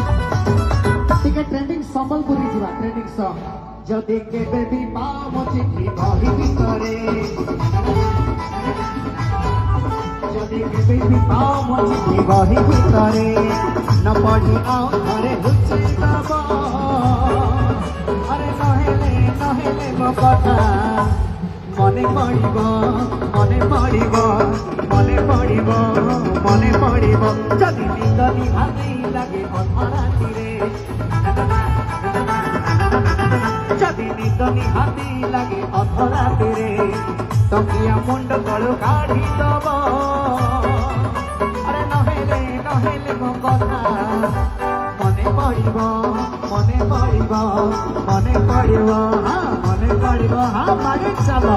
ଟିକେ ଟ୍ରେଣ୍ଡିଂ ସମ୍ବଲପୁରୀ ଯିବା ଟ୍ରେଣ୍ଡିଂ ସଙ୍ଗ ଯଦି କେବେ ବି ପାମ ଚିଠି ବହି ଭିତରେ ଯଦି କେବେ ବି ପାମ ଚିଠି ବହି ଭିତରେ ନ ପଢି ଆଉ ଥରେ ଲୁଚି ଦବ ଆରେ ନହେଲେ ନହେଲେ ମୋ କଥା ମନେ ପଡ଼ିବ ମନେ ପଡ଼ିବ ମନେ ପଡ଼ିବ ମନେ ପଡ଼ିବ ଯଦି ନିଦ ନିହାତି ଲାଗେ ଅଧରାତିରେ ଯଦି ନିଦ ନିହାତି ଲାଗେ ଅଧରାତିରେ ତକିଆ ମୁଣ୍ଡ ତଳୁ କାଢିଦବ ଆରେ ନହେଲେ ନହେଲେ ମୋ କଥା ମନେ ପଡ଼ିବ ମନେ ପଡ଼ିବ ମନେ ପଡ଼ିବ ହଁ ମନେ ପଡ଼ିବ ହଁ ମାଗେ ଚାଲ